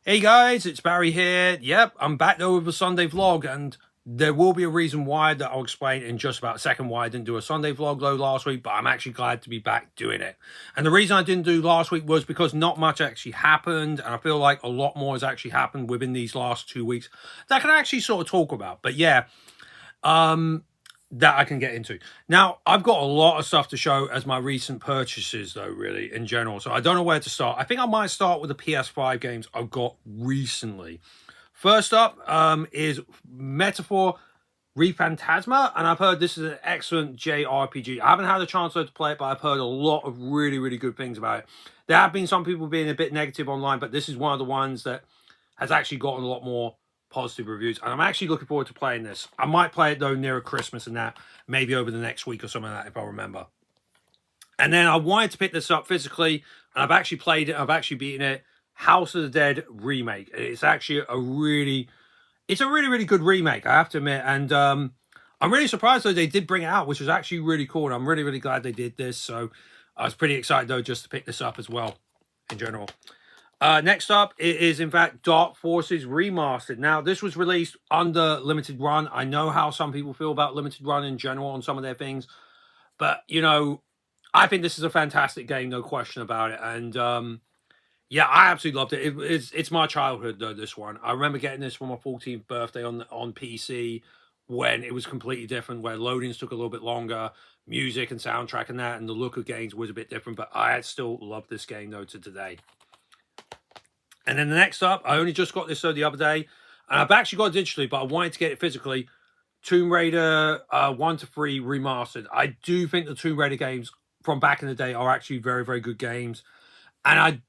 Hey guys, it's Barry here. Yep, I'm back though with a Sunday vlog, and there will be a reason why that I'll explain in just about a second why I didn't do a Sunday vlog though last week, but I'm actually glad to be back doing it. And the reason I didn't do last week was because not much actually happened, and I feel like a lot more has actually happened within these last 2 weeks that I can actually sort of talk about. But yeah, that I can get into. Now, I've got a lot of stuff to show as my recent purchases, though, really, in general. So I don't know where to start. I think I might start with the PS5 games I've got recently. First up is Metaphor Rephantasma, and I've heard this is an excellent JRPG. I haven't had a chance to play it, but I've heard a lot of really, really good things about it. There have been some people being a bit negative online, but this is one of the ones that has actually gotten a lot more positive reviews, and I'm actually looking forward to playing this. I might play it though nearer Christmas and that, maybe over the next week or something like that if I remember. And then I wanted to pick this up physically, and I've actually played it. I've actually beaten it. House of the Dead remake. It's actually a really good remake, I have to admit. And I'm really surprised though they did bring it out, which was actually really cool. And I'm really glad they did this. So I was pretty excited though just to pick this up as well in general. Next up, it is in fact Dark Forces Remastered. Now, this was released under Limited Run. I know how some people feel about Limited Run in general on some of their things, but you know, I think this is a fantastic game, no question about it. And yeah, I absolutely loved it. It's my childhood though. This one, I remember getting this for my 14th birthday on PC when it was completely different, where loadings took a little bit longer, music and soundtrack and that, and the look of games was a bit different. But I still love this game though to today. And then the next up, I only just got this the other day, and I've actually got it digitally, but I wanted to get it physically. Tomb Raider 1 to 3 remastered. I do think the Tomb Raider games from back in the day are actually very good games. And I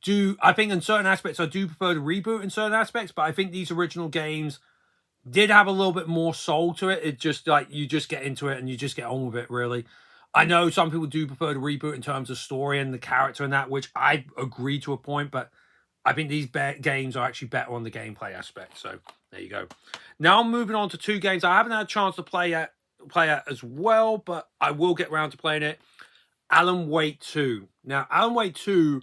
think in certain aspects, I do prefer the reboot in certain aspects, but I think these original games did have a little bit more soul to it. It just like, you just get into it and you just get on with it, really. I know some people do prefer the reboot in terms of story and the character and that, which I agree to a point, but I think these games are actually better on the gameplay aspect. So there you go. Now I'm moving on to two games I haven't had a chance to play at as well, but I will get around to playing it. Alan Wake 2. Now, Alan Wake 2,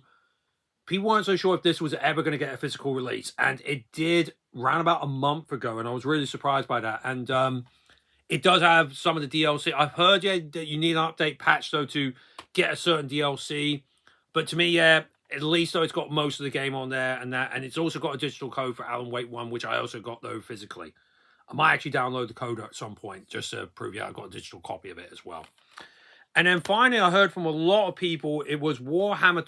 people weren't so sure if this was ever going to get a physical release, and it did around about a month ago, and I was really surprised by that. And it does have some of the DLC. I've heard, yeah, that you need an update patch, though, to get a certain DLC. But to me, yeah, at least though it's got most of the game on there and that, and it's also got a digital code for Alan Wake 1, which I also got though physically. I might actually download the code at some point just to prove, yeah, I've got a digital copy of it as well. And then finally, I heard from a lot of people, it was Warhammer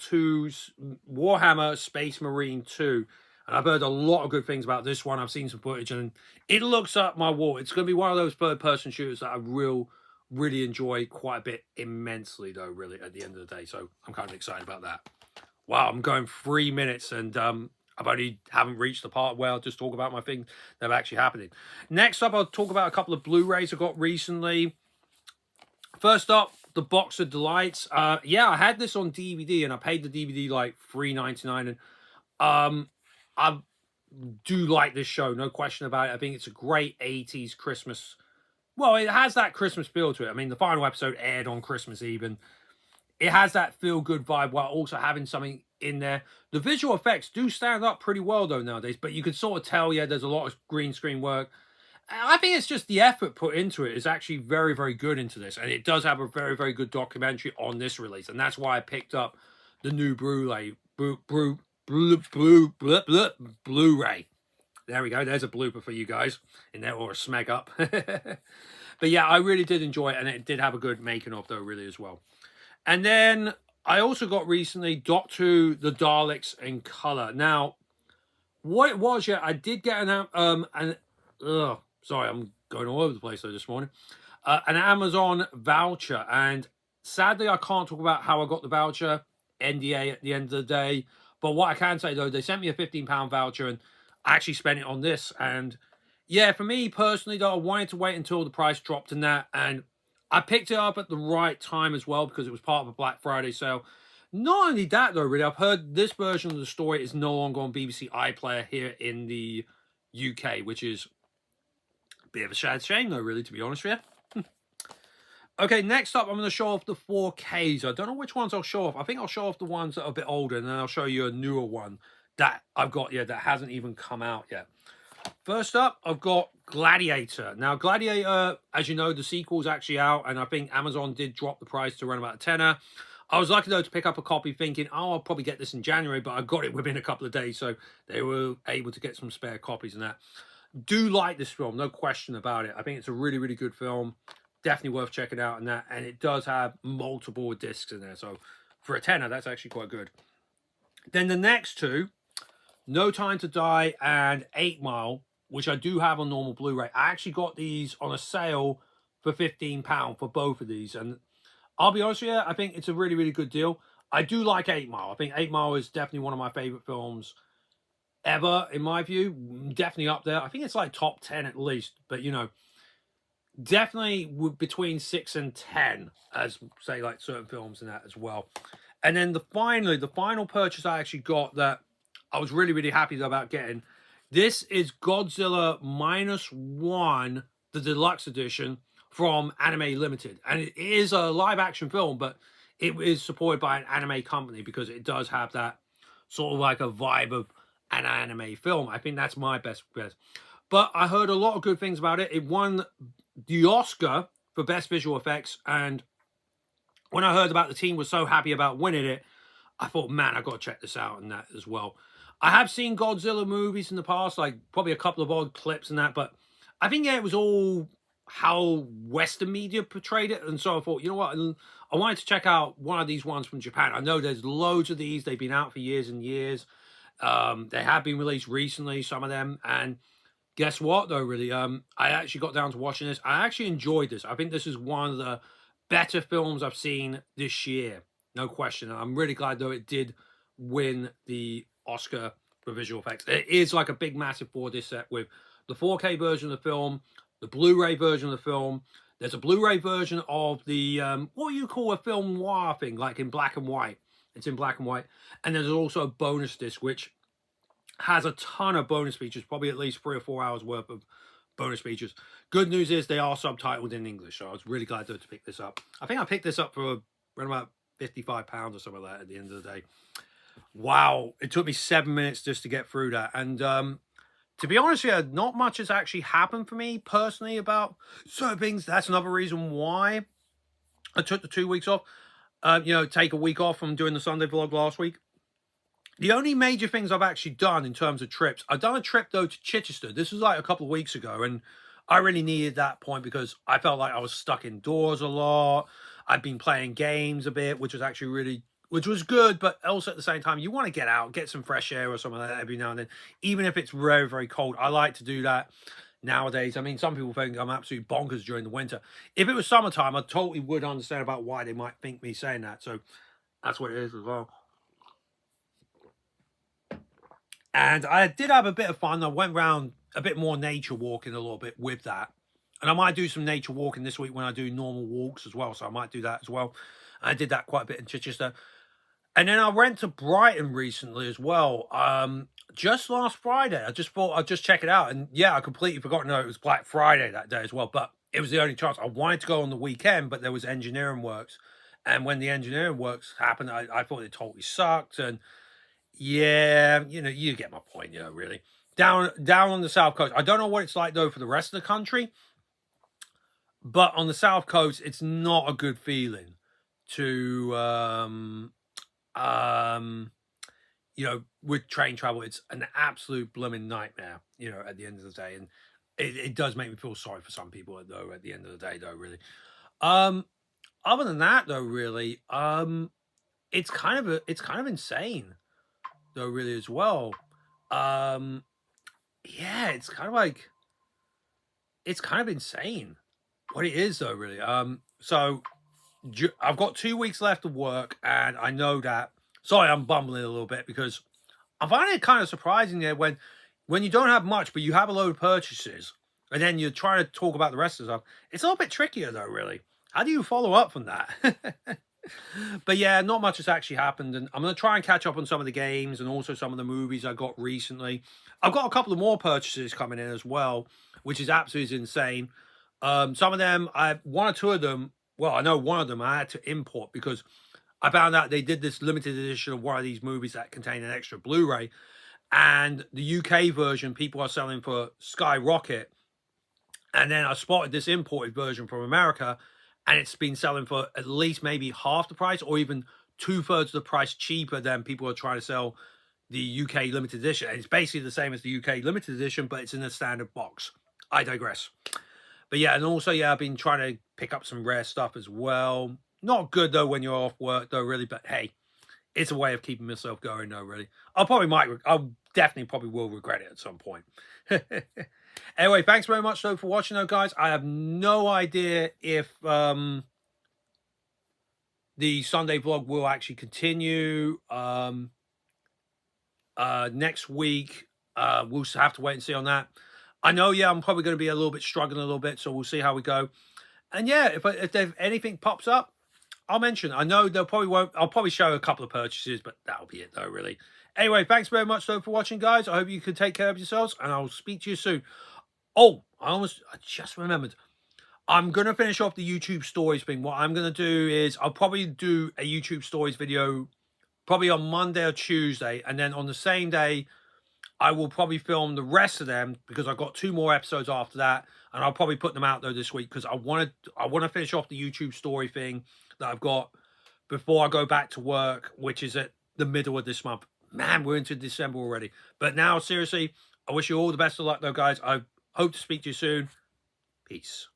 Space Marine 2. And I've heard a lot of good things about this one. I've seen some footage and it looks up my wall. It's going to be one of those third-person shooters that I really enjoy quite a bit immensely, though, really, at the end of the day. So I'm kind of excited about that. Wow, I'm going 3 minutes and I've only haven't reached the part where I'll just talk about my things that are actually happening. Next up, I'll talk about a couple of Blu-rays I got recently. First up, The Box of Delights. Yeah, I had this on DVD and I paid the DVD like $3.99. And I do like this show, no question about it. I think it's a great 80s Christmas. Well, it has that Christmas feel to it. I mean, the final episode aired on Christmas Eve, and it has that feel-good vibe while also having something in there. The visual effects do stand up pretty well, though, nowadays. But you can sort of tell, yeah, there's a lot of green screen work. I think it's just the effort put into it is actually very good into this. And it does have a very good documentary on this release. And that's why I picked up the new Blu-ray. Blu-ray. There we go. There's a blooper for you guys in there, or a smeg up. But yeah, I really did enjoy it. And it did have a good making of, though, really, as well. And then I also got recently Doctor Who, The Daleks in color. Now, what it was, yeah, I did get sorry, I'm going all over the place though this morning. An Amazon voucher, and sadly I can't talk about how I got the voucher, NDA at the end of the day. But what I can say though, they sent me a £15 voucher, and I actually spent it on this. And yeah, for me personally though, I wanted to wait until the price dropped in that, and I picked it up at the right time as well because it was part of a Black Friday sale. Not only that, though, really, I've heard this version of the story is no longer on BBC iPlayer here in the UK, which is a bit of a sad shame, though, really, to be honest with you. Okay, next up, I'm going to show off the 4Ks. I don't know which ones I'll show off. I think I'll show off the ones that are a bit older, and then I'll show you a newer one that I've got, yeah, that hasn't even come out yet. First up, I've got Gladiator. Now, Gladiator, as you know, the sequel's actually out, and I think Amazon did drop the price to around about a tenner. I was lucky though to pick up a copy thinking, oh, I'll probably get this in January, but I got it within a couple of days, so they were able to get some spare copies and that. Do like this film, no question about it. I think it's a really, really good film. Definitely worth checking out and that. And it does have multiple discs in there. So for a tenner, that's actually quite good. Then the next two, No Time to Die and 8 Mile, which I do have on normal Blu-ray. I actually got these on a sale for £15 for both of these. And I'll be honest with you, I think it's a really, really good deal. I do like 8 Mile. I think 8 Mile is definitely one of my favorite films ever, in my view. Definitely up there. I think it's like top 10 at least. But, you know, definitely between 6 and 10, as say like certain films and that as well. And then the final purchase I actually got that I was really, really happy about getting. This is Godzilla -1, the deluxe edition from Anime Limited. And it is a live action film, but it is supported by an anime company because it does have that sort of like a vibe of an anime film. I think that's my best guess. But I heard a lot of good things about it. It won the Oscar for Best Visual Effects. And when I heard about the team was so happy about winning it, I thought, man, I've got to check this out and that as well. I have seen Godzilla movies in the past, like probably a couple of odd clips and that, but I think, yeah, it was all how Western media portrayed it. And so I thought, you know what? I wanted to check out one of these ones from Japan. I know there's loads of these. They've been out for years and years. They have been released recently, some of them. And guess what, though, really? I actually got down to watching this. I actually enjoyed this. I think this is one of the better films I've seen this year. No question. And I'm really glad, though, it did win the Oscar for visual effects. It is like a big, massive 4D set with the 4K version of the film, the Blu-ray version of the film. There's a Blu-ray version of the, what you call a film noir thing, like in black and white. It's in black and white. And there's also a bonus disc, which has a ton of bonus features, probably at least 3 or 4 hours worth of bonus features. Good news is they are subtitled in English, so I was really glad to pick this up. I think I picked this up for around about £55 or something like that at the end of the day. Wow, it took me 7 minutes just to get through that. And to be honest, yeah, not much has actually happened for me personally about certain things. That's another reason why I took the 2 weeks off. You know, take a week off from doing the Sunday vlog last week. The only major things I've actually done in terms of trips, I've done a trip though to Chichester. This was like a couple of weeks ago, and I really needed that point because I felt like I was stuck indoors a lot. I'd been playing games a bit, which was actually really, which was good, but also at the same time, you want to get out, get some fresh air or something like that every now and then, even if it's very, very cold. I like to do that nowadays. I mean, some people think I'm absolutely bonkers during the winter. If it was summertime, I totally would understand about why they might think me saying that. So that's what it is as well. And I did have a bit of fun. I went around a bit more nature walking a little bit with that. And I might do some nature walking this week when I do normal walks as well. So I might do that as well. I did that quite a bit in Chichester. And then I went to Brighton recently as well. Just last Friday. I just thought I'd just check it out. And yeah, I completely forgot to know it was Black Friday that day as well. But it was the only chance. I wanted to go on the weekend, but there was engineering works. And when the engineering works happened, I thought it totally sucked. And yeah, you know, you get my point, you know, really. Down on the South Coast. I don't know what it's like, though, for the rest of the country. But on the South Coast, it's not a good feeling to, you know, with train travel. It's an absolute blooming nightmare, you know, at the end of the day. And it does make me feel sorry for some people, though, at the end of the day, though, really. Other than that, though, really, it's kind of insane, though, really, as well. Yeah, it's kind of insane what it is, though, really. So I've got 2 weeks left of work, and I know that. Sorry, I'm bumbling a little bit because I find it kind of surprising there when you don't have much, but you have a load of purchases, and then you're trying to talk about the rest of the stuff. It's a little bit trickier, though, really. How do you follow up from that? But yeah, not much has actually happened, and I'm going to try and catch up on some of the games and also some of the movies I got recently. I've got a couple of more purchases coming in as well, which is absolutely insane. Some of them, one or two of them, well, I know one of them I had to import because I found out they did this limited edition of one of these movies that contained an extra Blu-ray. and the UK version people are selling for skyrocket. And then I spotted this imported version from America, and it's been selling for at least maybe half the price or even two-thirds of the price cheaper than people are trying to sell the UK limited edition. And it's basically the same as the UK limited edition, but it's in a standard box. I digress. But yeah, and also, yeah, I've been trying to pick up some rare stuff as well. Not good though when you're off work though, really, but hey, it's a way of keeping myself going though, really. I'll definitely probably will regret it at some point. Anyway, thanks very much though for watching though, guys. I have no idea if the Sunday vlog will actually continue. Next week, we'll have to wait and see on that. I know, yeah, I'm probably going to be a little bit struggling a little bit, so we'll see how we go. And yeah, if anything pops up, I'll mention. I know they'll probably won't. I'll probably show a couple of purchases, but that'll be it though, really. Anyway, thanks very much though for watching, guys. I hope you can take care of yourselves, and I'll speak to you soon. Oh, I just remembered. I'm going to finish off the YouTube stories thing. What I'm going to do is I'll probably do a YouTube stories video probably on Monday or Tuesday. And then on the same day, I will probably film the rest of them because I've got 2 more episodes after that. And I'll probably put them out though this week because I want to finish off the YouTube story thing that I've got before I go back to work, which is at the middle of this month. Man, we're into December already. But now, seriously, I wish you all the best of luck though, guys. I hope to speak to you soon. Peace.